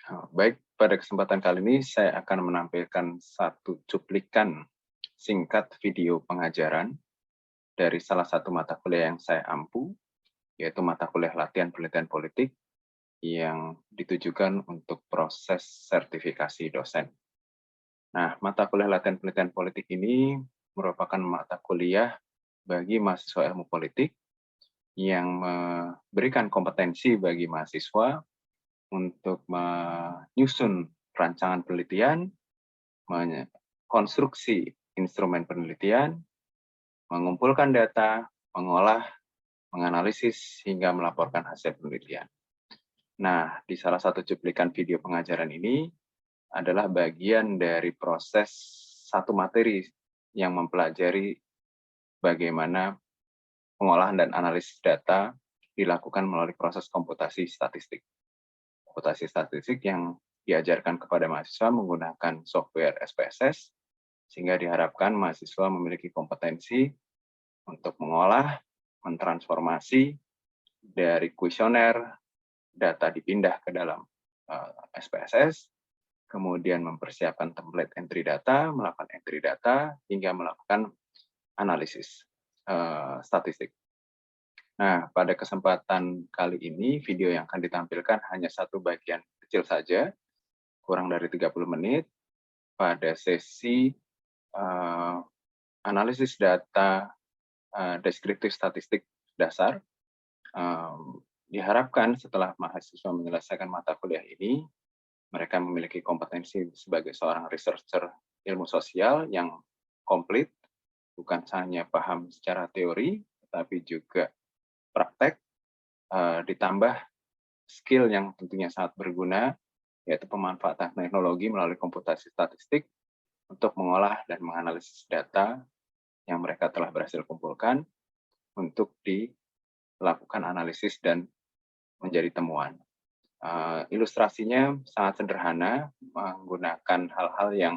Baik, pada kesempatan kali ini saya akan menampilkan satu cuplikan singkat video pengajaran dari salah satu mata kuliah yang saya ampu, yaitu mata kuliah latihan penelitian politik yang ditujukan untuk proses sertifikasi dosen. Nah, mata kuliah latihan penelitian politik ini merupakan mata kuliah bagi mahasiswa ilmu politik yang memberikan kompetensi bagi mahasiswa untuk menyusun rancangan penelitian, konstruksi instrumen penelitian, mengumpulkan data, mengolah, menganalisis, hingga melaporkan hasil penelitian. Nah, di salah satu cuplikan video pengajaran ini adalah bagian dari proses satu materi yang mempelajari bagaimana pengolahan dan analisis data dilakukan melalui proses komputasi statistik. Komputasi statistik yang diajarkan kepada mahasiswa menggunakan software SPSS, sehingga diharapkan mahasiswa memiliki kompetensi untuk mengolah, mentransformasi dari kuesioner, data dipindah ke dalam SPSS, kemudian mempersiapkan template entry data, melakukan entry data, hingga melakukan analisis statistik. Nah, pada kesempatan kali ini, video yang akan ditampilkan hanya satu bagian kecil saja, kurang dari 30 menit, pada sesi analisis data deskriptif statistik dasar. Diharapkan setelah mahasiswa menyelesaikan mata kuliah ini, mereka memiliki kompetensi sebagai seorang researcher ilmu sosial yang komplit, bukan hanya paham secara teori, tetapi juga praktek, ditambah skill yang tentunya sangat berguna, yaitu pemanfaatan teknologi melalui komputasi statistik untuk mengolah dan menganalisis data yang mereka telah berhasil kumpulkan untuk dilakukan analisis dan menjadi temuan. Ilustrasinya sangat sederhana, menggunakan hal-hal yang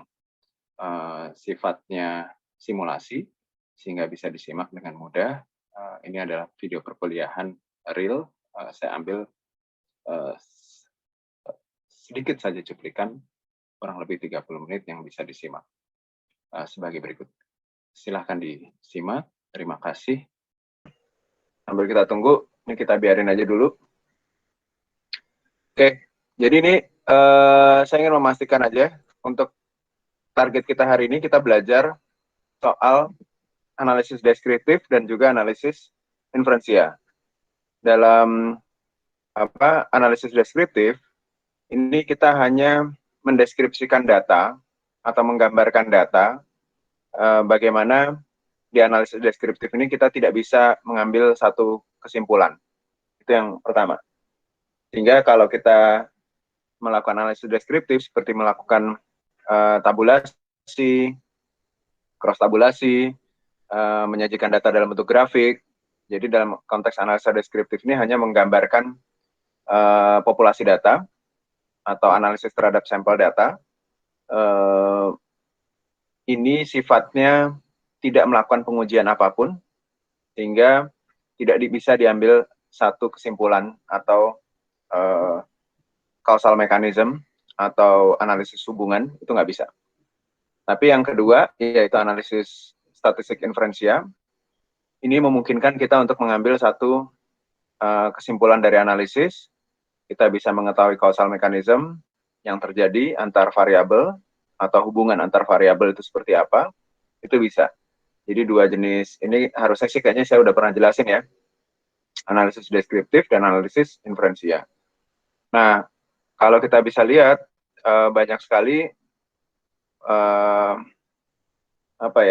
sifatnya simulasi, sehingga bisa disimak dengan mudah. Ini adalah video perkuliahan real, saya ambil sedikit saja cuplikan, kurang lebih 30 menit yang bisa disimak sebagai berikut. Silahkan disimak, terima kasih. Sambil kita tunggu, ini kita biarin aja dulu. Oke, jadi ini saya ingin memastikan aja, untuk target kita hari ini kita belajar soal analisis deskriptif dan juga analisis inferensia. Dalam analisis deskriptif, ini kita hanya mendeskripsikan data atau menggambarkan data. Bagaimana di analisis deskriptif ini kita tidak bisa mengambil satu kesimpulan. Itu yang pertama. Sehingga kalau kita melakukan analisis deskriptif seperti melakukan tabulasi, cross tabulasi, menyajikan data dalam bentuk grafik. Jadi dalam konteks analisa deskriptif ini hanya menggambarkan populasi data atau analisis terhadap sampel data. Ini sifatnya tidak melakukan pengujian apapun, sehingga tidak bisa diambil satu kesimpulan atau causal mechanism atau analisis hubungan, itu nggak bisa. Tapi yang kedua, yaitu analisis statistik inferensia, ini memungkinkan kita untuk mengambil satu kesimpulan dari analisis. Kita bisa mengetahui causal mechanism yang terjadi antar variabel, atau hubungan antar variabel itu seperti apa, itu bisa. Jadi dua jenis, ini harusnya sih kayaknya saya udah pernah jelasin ya, analisis deskriptif dan analisis inferensia. Nah, kalau kita bisa lihat, banyak sekali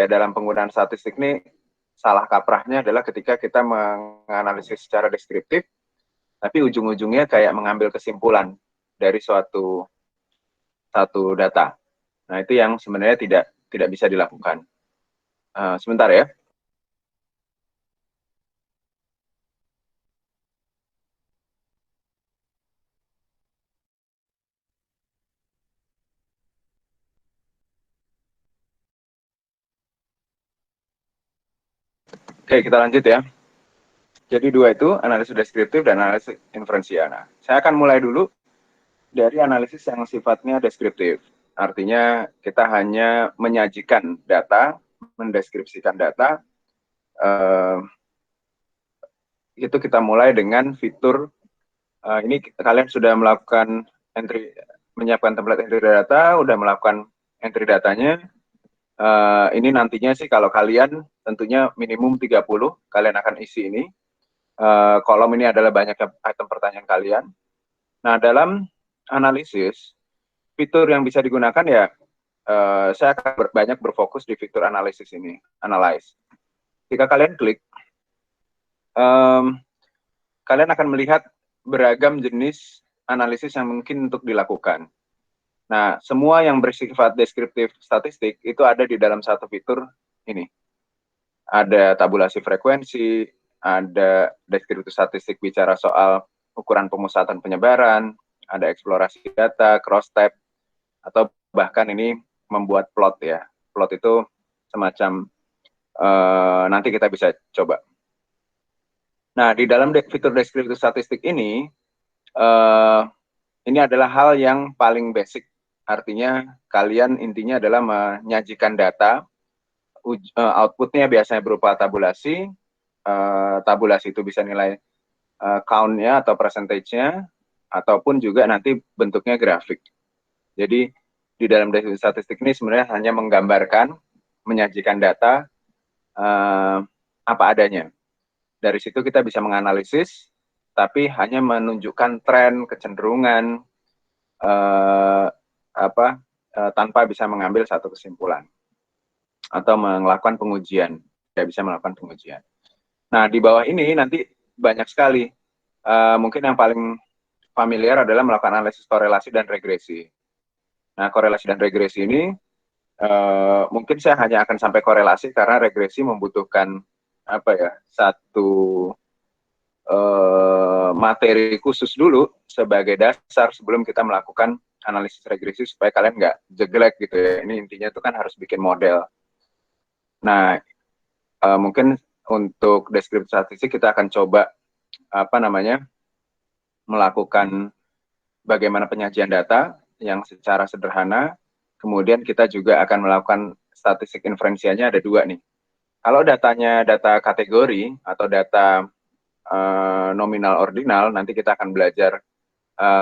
dalam penggunaan statistik ini, salah kaprahnya adalah ketika kita menganalisis secara deskriptif, tapi ujung-ujungnya kayak mengambil kesimpulan dari satu data. Nah, itu yang sebenarnya tidak bisa dilakukan. Sebentar ya. Oke, kita lanjut ya. Jadi dua itu, analisis deskriptif dan analisis inferensia. Nah, saya akan mulai dulu dari analisis yang sifatnya deskriptif. Artinya kita hanya menyajikan data, mendeskripsikan data. Itu kita mulai dengan fitur ini kalian sudah melakukan entry, menyiapkan template entry data, udah melakukan entry datanya. Ini nantinya sih kalau kalian tentunya minimum 30 kalian akan isi ini. Kolom ini adalah banyak item pertanyaan kalian. Nah, dalam analisis, fitur yang bisa digunakan ya, saya akan banyak berfokus di fitur analisis ini, analyze. Jika kalian klik, kalian akan melihat beragam jenis analisis yang mungkin untuk dilakukan. Nah, semua yang bersifat deskriptif statistik itu ada di dalam satu fitur ini. Ada tabulasi frekuensi, ada deskriptif statistik bicara soal ukuran pemusatan penyebaran, ada eksplorasi data, cross-tab, atau bahkan ini membuat plot ya. Plot itu semacam nanti kita bisa coba. Nah, di dalam fitur deskriptif statistik ini adalah hal yang paling basic. Artinya kalian intinya adalah menyajikan data, outputnya biasanya berupa tabulasi. Tabulasi itu bisa nilai count-nya atau percentage-nya, ataupun juga nanti bentuknya grafik. Jadi di dalam deskriptif statistik ini sebenarnya hanya menggambarkan, menyajikan data apa adanya. Dari situ kita bisa menganalisis, tapi hanya menunjukkan tren, kecenderungan, tanpa bisa mengambil satu kesimpulan atau melakukan pengujian. Tidak bisa melakukan pengujian. Nah, di bawah ini nanti banyak sekali. Mungkin yang paling familiar adalah melakukan analisis korelasi dan regresi. Nah, korelasi dan regresi ini mungkin saya hanya akan sampai korelasi karena regresi membutuhkan satu materi khusus dulu sebagai dasar sebelum kita melakukan analisis regresi supaya kalian nggak jeglek gitu ya. Ini intinya itu kan harus bikin model. Nah, mungkin untuk deskripsi statistik kita akan coba melakukan bagaimana penyajian data yang secara sederhana. Kemudian kita juga akan melakukan statistik inferensianya ada dua nih. Kalau datanya data kategori atau data nominal ordinal, nanti kita akan belajar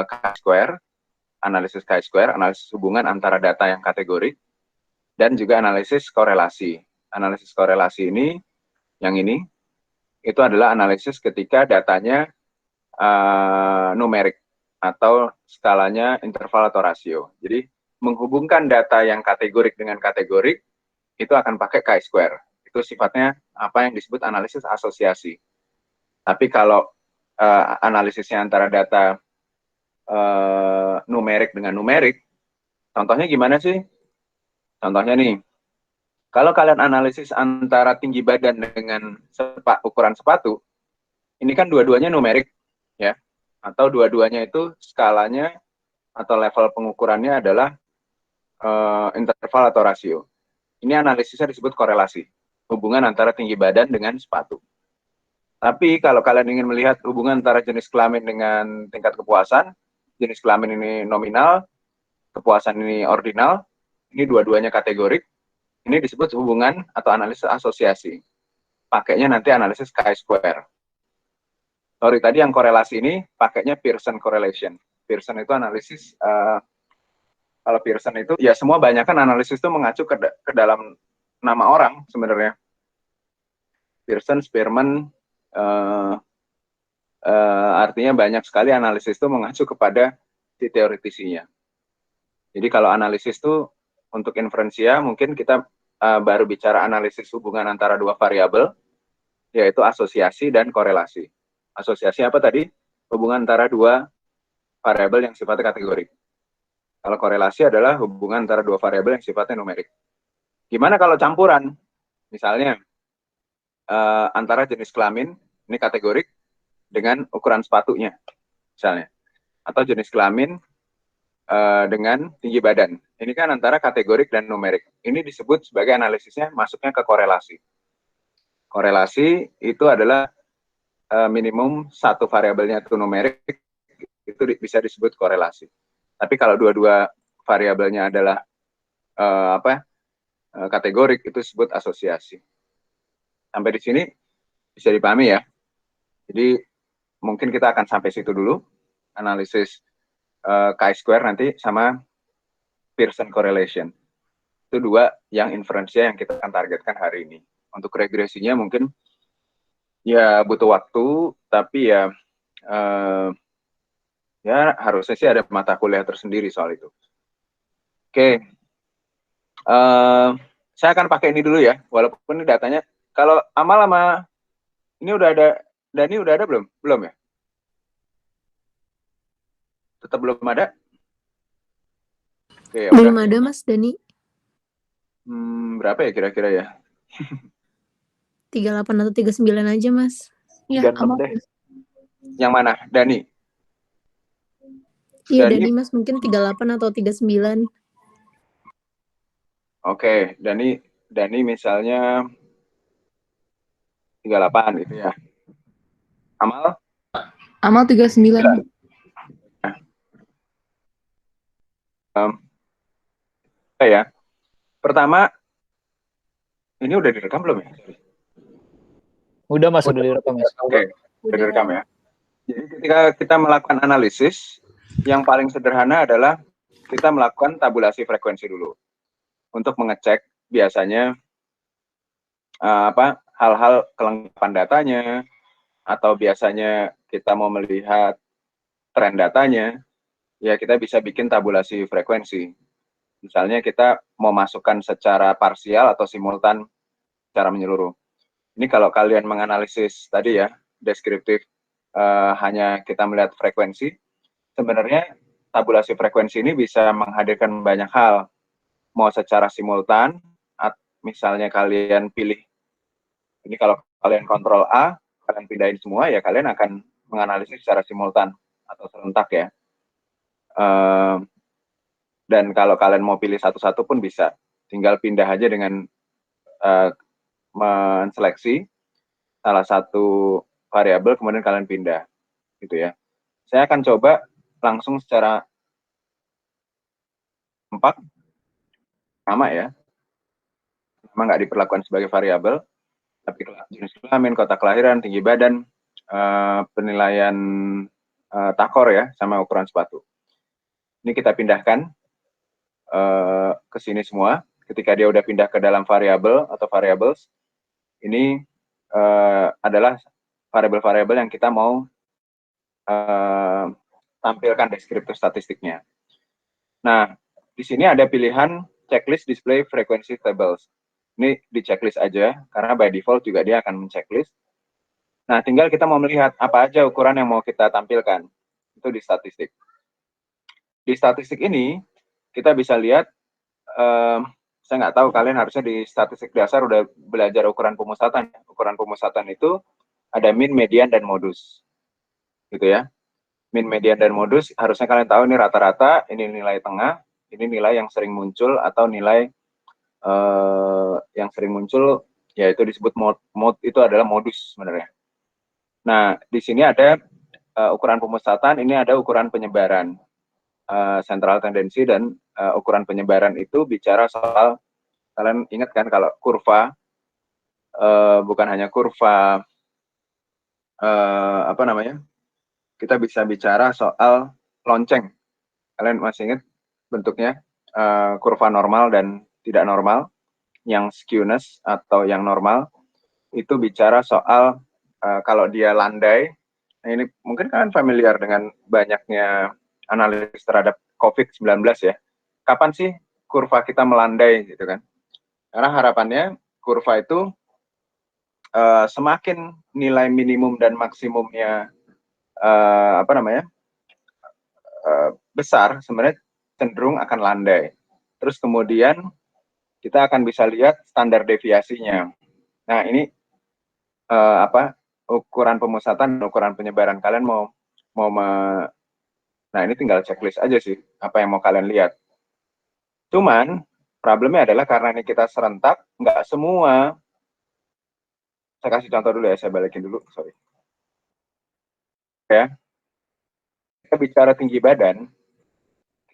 chi-square, analisis chi-square, analisis hubungan antara data yang kategori, dan juga analisis korelasi. Analisis korelasi ini, yang ini, itu adalah analisis ketika datanya numerik atau skalanya interval atau rasio. Jadi menghubungkan data yang kategorik dengan kategorik itu akan pakai chi-square. Itu sifatnya apa yang disebut analisis asosiasi. Tapi kalau analisisnya antara data numerik dengan numerik, contohnya gimana sih? Contohnya nih, kalau kalian analisis antara tinggi badan dengan ukuran sepatu, ini kan dua-duanya numerik, ya, atau dua-duanya itu skalanya atau level pengukurannya adalah interval atau rasio. Ini analisisnya disebut korelasi, hubungan antara tinggi badan dengan sepatu. Tapi kalau kalian ingin melihat hubungan antara jenis kelamin dengan tingkat kepuasan, jenis kelamin ini nominal, kepuasan ini ordinal, ini dua-duanya kategorik, ini disebut hubungan atau analisis asosiasi. Pakainya nanti analisis chi-square. Sorry, tadi yang korelasi ini pakainya Pearson correlation. Pearson itu analisis, kalau Pearson itu, ya semua banyak kan analisis itu mengacu ke dalam nama orang sebenarnya. Pearson, Spearman, artinya banyak sekali analisis itu mengacu kepada si teoretisinya. Jadi kalau analisis itu untuk inferensia mungkin kita baru bicara analisis hubungan antara dua variabel, yaitu asosiasi dan korelasi. Asosiasi apa tadi? Hubungan antara dua variabel yang sifatnya kategorik. Kalau korelasi adalah hubungan antara dua variabel yang sifatnya numerik. Gimana kalau campuran? Misalnya antara jenis kelamin, ini kategorik, dengan ukuran sepatunya, misalnya. Atau jenis kelamin dengan tinggi badan. Ini kan antara kategorik dan numerik. Ini disebut sebagai analisisnya masuknya ke korelasi. Korelasi itu adalah minimum satu variabelnya itu numerik, itu bisa disebut korelasi. Tapi kalau dua-dua variabelnya adalah kategorik, itu disebut asosiasi. Sampai di sini bisa dipahami ya. Jadi mungkin kita akan sampai situ dulu, analisis chi-square nanti sama Pearson correlation. Itu dua yang inferensinya yang kita akan targetkan hari ini. Untuk regresinya mungkin ya butuh waktu, tapi ya harusnya sih ada mata kuliah tersendiri soal itu. Oke, saya akan pakai ini dulu ya, walaupun ini datanya. Kalau Amal sama ini udah ada, Dani udah ada belum? Belum ya? Tetap belum ada? Oke, ya Belum udah. ada Mas Dani. Berapa ya kira-kira ya? 38 atau 39 aja Mas. Ya, Amal deh. Yang mana? Dani? Iya Dani Mas, mungkin 38 atau 39. Oke, Dani misalnya 38 gitu ya. Amal? Amal 39. Ya. Pertama, ini udah direkam belum ya? Udah Mas, udah direkam Mas. Oke, udah direkam ya. Jadi ketika kita melakukan analisis, yang paling sederhana adalah kita melakukan tabulasi frekuensi dulu. Untuk mengecek biasanya hal-hal kelengkapan datanya, atau biasanya kita mau melihat tren datanya, ya kita bisa bikin tabulasi frekuensi. Misalnya kita mau masukkan secara parsial atau simultan secara menyeluruh. Ini kalau kalian menganalisis tadi ya, deskriptif, hanya kita melihat frekuensi, sebenarnya tabulasi frekuensi ini bisa menghadirkan banyak hal. Mau secara simultan, misalnya kalian pilih, ini kalau kalian kontrol A, kalian pindahin semua, ya kalian akan menganalisis secara simultan atau serentak ya. Dan kalau kalian mau pilih satu-satu pun bisa. Tinggal pindah aja dengan menseleksi salah satu variabel, kemudian kalian pindah. Gitu ya. Saya akan coba langsung secara empat, sama ya. Memang nggak diperlakukan sebagai variabel, tapi jenis kelamin, kota kelahiran, tinggi badan, penilaian takor ya, sama ukuran sepatu. Ini kita pindahkan ke sini semua. Ketika dia udah pindah ke dalam variabel atau variables, ini adalah variabel-variabel yang kita mau tampilkan deskriptor statistiknya. Nah, di sini ada pilihan checklist display frequency tables. Ini di checklist aja, karena by default juga dia akan men-checklist. Nah, tinggal kita mau melihat apa aja ukuran yang mau kita tampilkan. Itu di statistik. Di statistik ini, kita bisa lihat, saya nggak tahu kalian harusnya di statistik dasar udah belajar ukuran pemusatan. Ukuran pemusatan itu ada min, median, dan modus. Gitu ya. Min, median, dan modus harusnya kalian tahu ini rata-rata, ini nilai tengah, ini nilai yang sering muncul atau nilai yang sering muncul, yaitu disebut mode itu adalah modus sebenarnya. Nah, di sini ada ukuran pemusatan, ini ada ukuran penyebaran, central tendency, dan ukuran penyebaran itu bicara soal, kalian ingat kan kalau kurva, bukan hanya kurva, kita bisa bicara soal lonceng. Kalian masih ingat bentuknya, kurva normal dan tidak normal, yang skewness atau yang normal, itu bicara soal kalau dia landai. Nah, ini mungkin kalian familiar dengan banyaknya analisis terhadap COVID-19 ya. Kapan sih kurva kita melandai gitu kan? Karena harapannya kurva itu semakin nilai minimum dan maksimumnya besar, sebenarnya cenderung akan landai. Terus kemudian kita akan bisa lihat standar deviasinya. Nah, ini ukuran pemusatan dan ukuran penyebaran. Kalian nah ini tinggal checklist aja sih, apa yang mau kalian lihat. Cuman, problemnya adalah karena ini kita serentak, nggak semua, saya kasih contoh dulu ya, saya balikin dulu, sorry. Ya, kita bicara tinggi badan,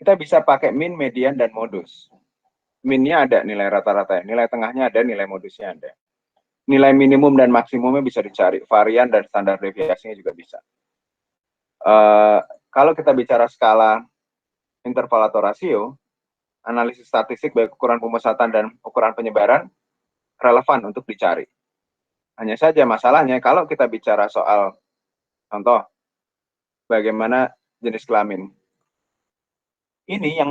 kita bisa pakai min, median, dan modus. Minnya ada nilai rata-rata, nilai tengahnya ada, nilai modusnya ada. Nilai minimum dan maksimumnya bisa dicari, varian dan standar deviasinya juga bisa. Kalau kita bicara skala interval atau rasio, analisis statistik baik ukuran pemusatan dan ukuran penyebaran relevan untuk dicari. Hanya saja masalahnya kalau kita bicara soal contoh bagaimana jenis kelamin. Ini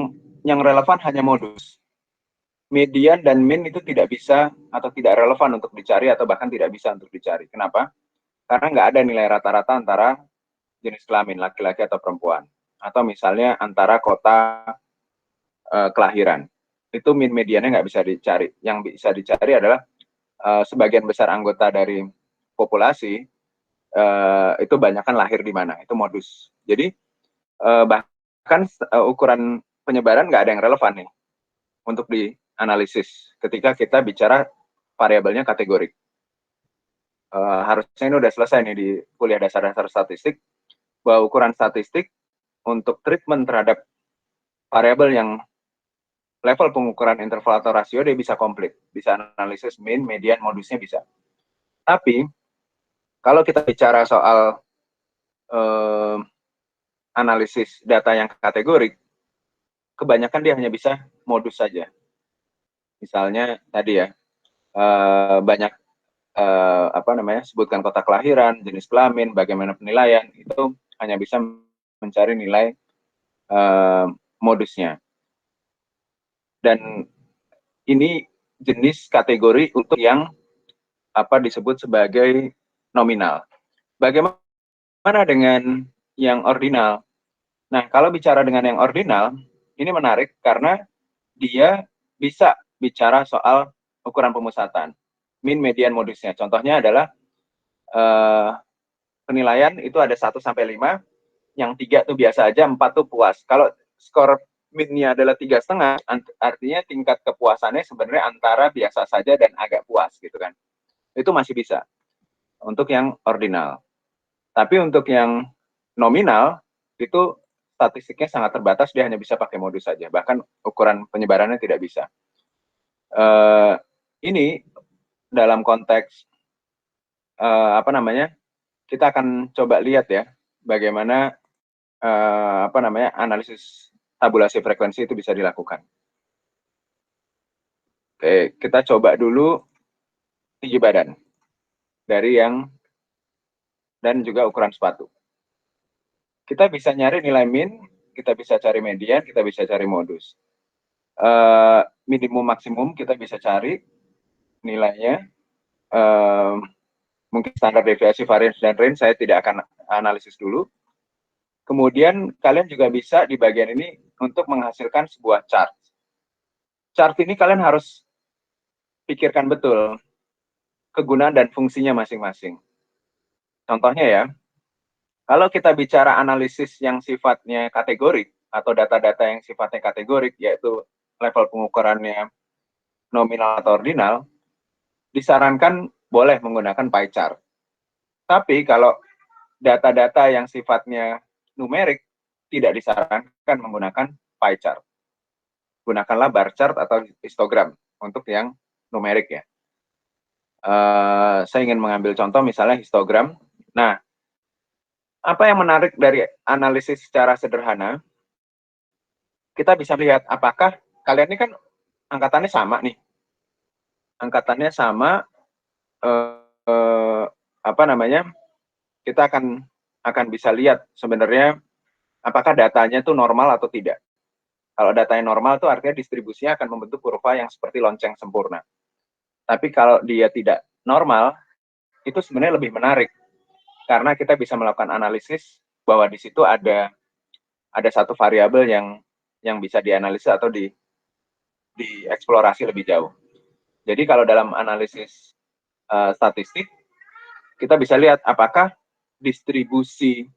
yang relevan hanya modus. Median dan min itu tidak bisa atau tidak relevan untuk dicari atau bahkan tidak bisa untuk dicari. Kenapa? Karena nggak ada nilai rata-rata antara jenis kelamin, laki-laki atau perempuan. Atau misalnya antara kota kelahiran. Itu min mediannya nggak bisa dicari. Yang bisa dicari adalah sebagian besar anggota dari populasi itu banyakkan lahir di mana. Itu modus. Jadi bahkan ukuran penyebaran nggak ada yang relevan nih untuk dianalisis ketika kita bicara variabelnya kategorik. Harusnya ini udah selesai nih di kuliah dasar-dasar statistik, bahwa ukuran statistik untuk treatment terhadap variabel yang level pengukuran interval atau rasio dia bisa komplit, bisa analisis min, median, modusnya bisa. Tapi kalau kita bicara soal analisis data yang kategorik, kebanyakan dia hanya bisa modus saja. Misalnya tadi ya, banyak sebutkan kota kelahiran, jenis kelamin, bagaimana penilaian, itu hanya bisa mencari nilai modusnya. Dan ini jenis kategori untuk yang disebut sebagai nominal. Bagaimana dengan yang ordinal? Nah, kalau bicara dengan yang ordinal, ini menarik karena dia bisa bicara soal ukuran pemusatan, min, median, modusnya. Contohnya adalah penilaian itu ada 1 sampai 5, yang 3 tuh biasa aja, 4 tuh puas. Kalau skor minnya adalah 3,5, artinya tingkat kepuasannya sebenarnya antara biasa saja dan agak puas gitu kan. Itu masih bisa untuk yang ordinal. Tapi untuk yang nominal itu statistiknya sangat terbatas, dia hanya bisa pakai modus saja. Bahkan ukuran penyebarannya tidak bisa. Ini dalam konteks kita akan coba lihat ya bagaimana analisis tabulasi frekuensi itu bisa dilakukan. Oke, kita coba dulu tinggi badan dari yang dan juga ukuran sepatu. Kita bisa nyari nilai min, kita bisa cari median, kita bisa cari modus. Minimum maksimum kita bisa cari nilainya. Mungkin standar deviasi, variance, dan range saya tidak akan analisis dulu. Kemudian kalian juga bisa di bagian ini untuk menghasilkan sebuah chart. Chart ini kalian harus pikirkan betul kegunaan dan fungsinya masing-masing. Contohnya ya, kalau kita bicara analisis yang sifatnya kategorik atau data-data yang sifatnya kategorik, yaitu level pengukurannya nominal atau ordinal, disarankan boleh menggunakan pie chart. Tapi kalau data-data yang sifatnya numerik, tidak disarankan menggunakan pie chart. Gunakanlah bar chart atau histogram untuk yang numerik ya. Saya ingin mengambil contoh misalnya histogram. Nah, apa yang menarik dari analisis secara sederhana, kita bisa lihat apakah kalian ini kan angkatannya sama nih. Angkatannya sama, kita akan bisa lihat sebenarnya apakah datanya itu normal atau tidak. Kalau datanya normal itu artinya distribusinya akan membentuk kurva yang seperti lonceng sempurna. Tapi kalau dia tidak normal, itu sebenarnya lebih menarik. Karena kita bisa melakukan analisis bahwa di situ ada satu variabel yang bisa dianalisis atau dieksplorasi lebih jauh. Jadi kalau dalam analisis statistik, kita bisa lihat apakah distribusi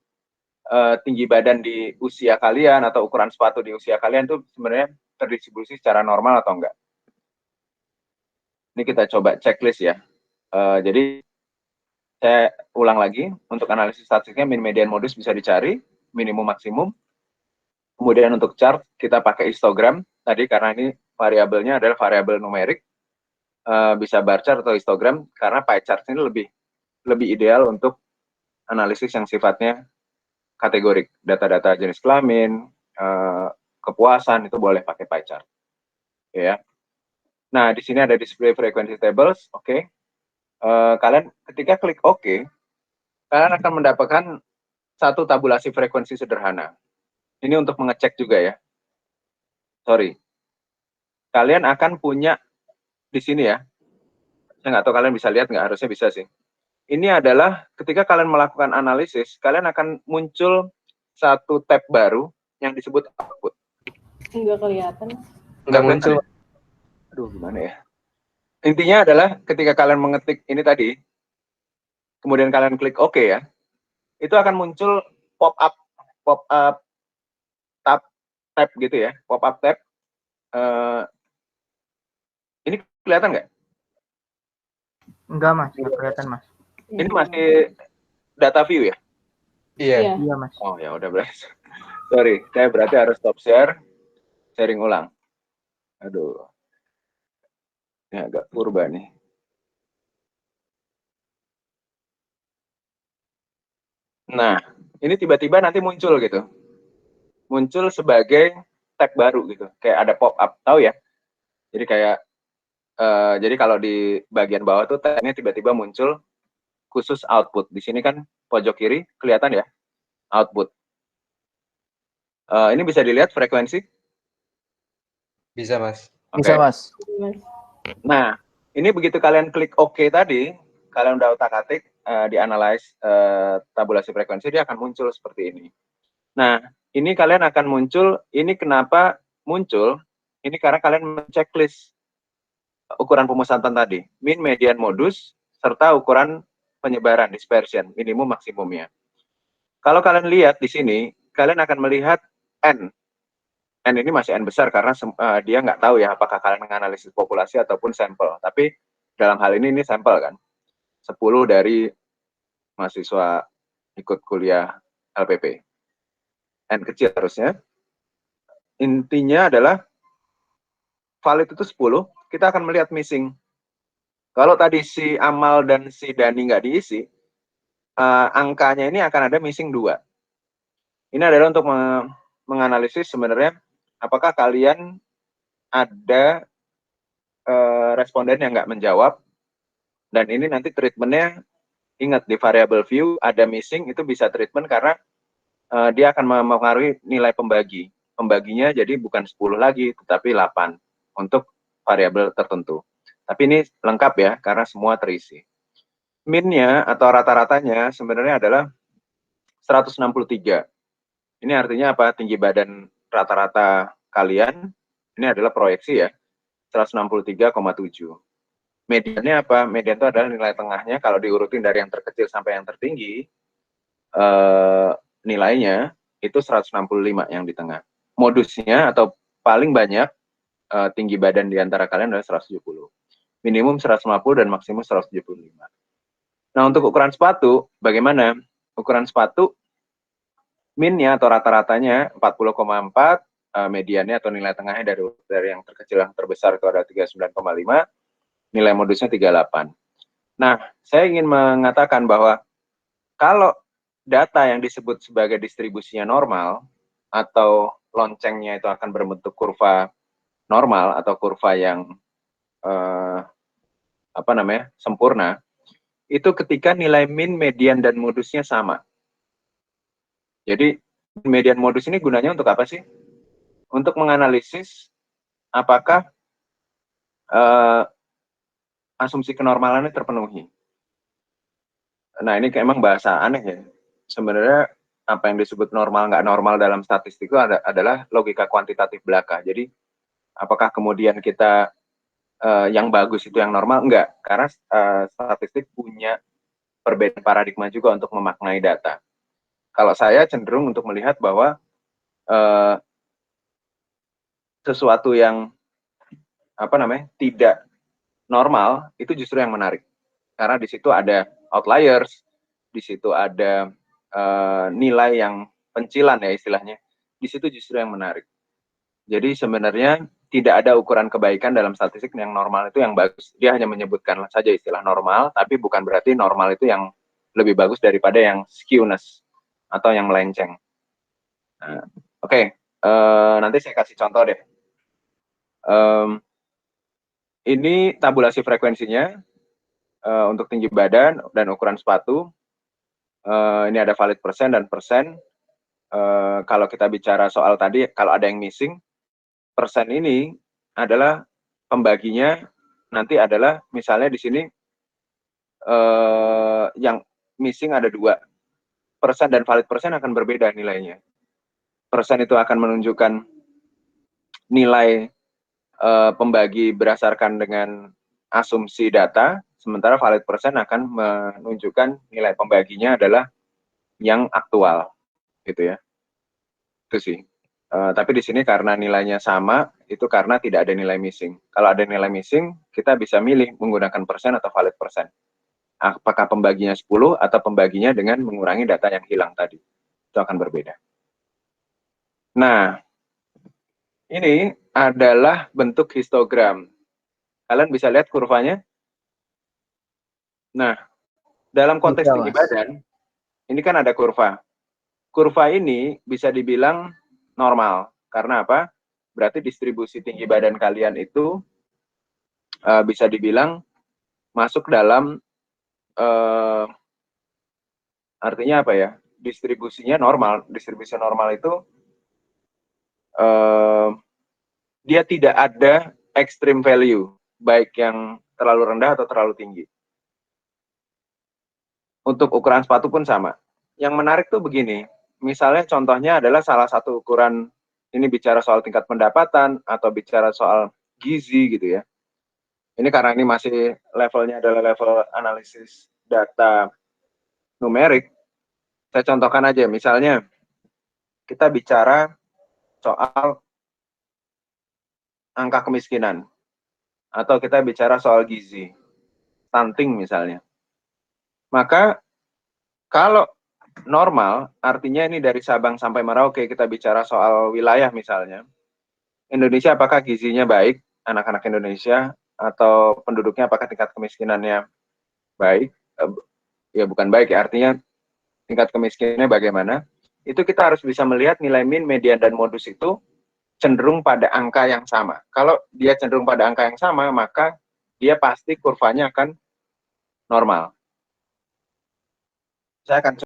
tinggi badan di usia kalian atau ukuran sepatu di usia kalian itu sebenarnya terdistribusi secara normal atau enggak. Ini kita coba checklist ya. Jadi saya ulang lagi, untuk analisis statistiknya min, median, modus bisa dicari, minimum, maksimum. Kemudian untuk chart kita pakai histogram tadi karena ini variabelnya adalah variabel numerik, bisa bar chart atau histogram karena pie chart ini lebih ideal untuk analisis yang sifatnya kategorik, data-data jenis kelamin, kepuasan itu boleh pakai pie chart, ya. Nah di sini ada display frequency tables, oke. Kalian ketika klik OK, kalian akan mendapatkan satu tabulasi frekuensi sederhana. Ini untuk mengecek juga ya. Sorry. Kalian akan punya di sini ya. Saya nggak tahu kalian bisa lihat nggak, harusnya bisa sih. Ini adalah ketika kalian melakukan analisis, kalian akan muncul satu tab baru yang disebut output. Nggak kelihatan. Nggak muncul. Aduh, gimana ya? Intinya adalah ketika kalian mengetik ini tadi, kemudian kalian klik OK ya, itu akan muncul pop-up tab gitu ya, pop-up tab. Ini kelihatan nggak? Enggak, Mas. Nggak kelihatan, Mas. Ini masih data view ya? Iya. Iya, Mas. Oh ya udah berarti. Sorry, saya berarti harus stop share, sharing ulang. Aduh, ini agak purba nih. Nah, ini tiba-tiba nanti muncul gitu. Muncul sebagai tab baru gitu. Kayak ada pop-up, tahu ya? Jadi kayak, jadi kalau di bagian bawah tuh tabnya tiba-tiba muncul khusus output. Di sini kan pojok kiri kelihatan ya, output. Ini bisa dilihat frekuensi? Bisa, Mas. Okay. Bisa, Mas. Nah, ini begitu kalian klik OK tadi, kalian udah otak-atik dianalyze tabulasi frekuensi, dia akan muncul seperti ini. Nah, ini kalian akan muncul, ini kenapa muncul? Ini karena kalian men-checklist ukuran pemusatan tadi, min, median, modus, serta ukuran penyebaran, dispersion, minimum, maksimumnya. Kalau kalian lihat di sini, kalian akan melihat N. N ini masih N besar karena dia nggak tahu ya apakah kalian menganalisis populasi ataupun sampel. Tapi dalam hal ini sampel kan. 10 dari mahasiswa ikut kuliah LPP. N kecil harusnya. Intinya adalah valid itu 10, kita akan melihat missing. Kalau tadi si Amal dan si Dani nggak diisi, angkanya ini akan ada missing 2. Ini adalah untuk menganalisis sebenarnya apakah kalian ada responden yang nggak menjawab, dan ini nanti treatmentnya, ingat di variable view ada missing, itu bisa treatment karena dia akan mempengaruhi nilai pembagi. Pembaginya jadi bukan 10 lagi, tetapi 8 untuk variabel tertentu. Tapi ini lengkap ya, karena semua terisi. Min-nya atau rata-ratanya sebenarnya adalah 163. Ini artinya apa? Tinggi badan rata-rata kalian, ini adalah proyeksi ya, 163,7. Mediannya apa? Median itu adalah nilai tengahnya, kalau diurutin dari yang terkecil sampai yang tertinggi, nilainya itu 165 yang di tengah. Modusnya atau paling banyak tinggi badan di antara kalian adalah 170. Minimum 150 dan maksimum 175. Nah, untuk ukuran sepatu, bagaimana? Ukuran sepatu, min-nya atau rata-ratanya 40,4, mediannya atau nilai tengahnya dari yang terkecil yang terbesar itu ada 39,5, nilai modusnya 38. Nah, saya ingin mengatakan bahwa kalau data yang disebut sebagai distribusinya normal, atau loncengnya itu akan berbentuk kurva normal atau kurva yang sempurna, itu ketika nilai min, median, dan modusnya sama. Jadi median modus ini gunanya untuk apa sih? Untuk menganalisis apakah asumsi kenormalannya terpenuhi. Nah, ini emang bahasa aneh ya. Sebenarnya apa yang disebut normal nggak normal dalam statistik itu adalah logika kuantitatif belaka. Jadi apakah kemudian kita yang bagus itu yang normal? Enggak, karena statistik punya perbedaan paradigma juga untuk memaknai data. Kalau saya cenderung untuk melihat bahwa sesuatu yang tidak normal itu justru yang menarik, karena di situ ada outliers, di situ ada nilai yang pencilan ya istilahnya, di situ justru yang menarik. Jadi sebenarnya tidak ada ukuran kebaikan dalam statistik yang normal itu yang bagus. Dia hanya menyebutkan saja istilah normal, tapi bukan berarti normal itu yang lebih bagus daripada yang skewness atau yang melenceng. Nah, Oke, nanti saya kasih contoh deh. Ini tabulasi frekuensinya untuk tinggi badan dan ukuran sepatu. Ini ada valid persen dan persen. Kalau kita bicara soal tadi, kalau ada yang missing, persen ini adalah pembaginya nanti adalah misalnya di sini yang missing ada 2. Persen dan valid persen akan berbeda nilainya. Persen itu akan menunjukkan nilai pembagi berdasarkan dengan asumsi data, sementara valid persen akan menunjukkan nilai pembaginya adalah yang aktual, gitu ya. Itu sih. Tapi di sini karena nilainya sama, itu karena tidak ada nilai missing. Kalau ada nilai missing, kita bisa milih menggunakan persen atau valid persen. Apakah pembaginya 10 atau pembaginya dengan mengurangi data yang hilang tadi. Itu akan berbeda. Nah, ini adalah bentuk histogram. Kalian bisa lihat kurvanya? Nah, dalam konteks tinggi badan, ini kan ada kurva. Kurva ini bisa dibilang normal. Karena apa? Berarti distribusi tinggi badan kalian itu bisa dibilang masuk dalam artinya apa ya? Distribusinya normal. Distribusi normal itu dia tidak ada extreme value, baik yang terlalu rendah atau terlalu tinggi. Untuk ukuran sepatu pun sama. Yang menarik tuh begini, misalnya contohnya adalah salah satu ukuran, ini bicara soal tingkat pendapatan atau bicara soal gizi gitu ya. Ini karena ini masih levelnya adalah level analisis data numerik, saya contohkan aja, misalnya kita bicara soal angka kemiskinan, atau kita bicara soal gizi, stunting misalnya. Maka kalau normal, artinya ini dari Sabang sampai Merauke, kita bicara soal wilayah misalnya. Indonesia apakah gizinya baik, anak-anak Indonesia, atau penduduknya apakah tingkat kemiskinannya baik? Ya bukan baik ya, artinya tingkat kemiskinannya bagaimana? Itu kita harus bisa melihat nilai min, median, dan modus itu cenderung pada angka yang sama. Kalau dia cenderung pada angka yang sama, maka dia pasti kurvanya akan normal. Saya akan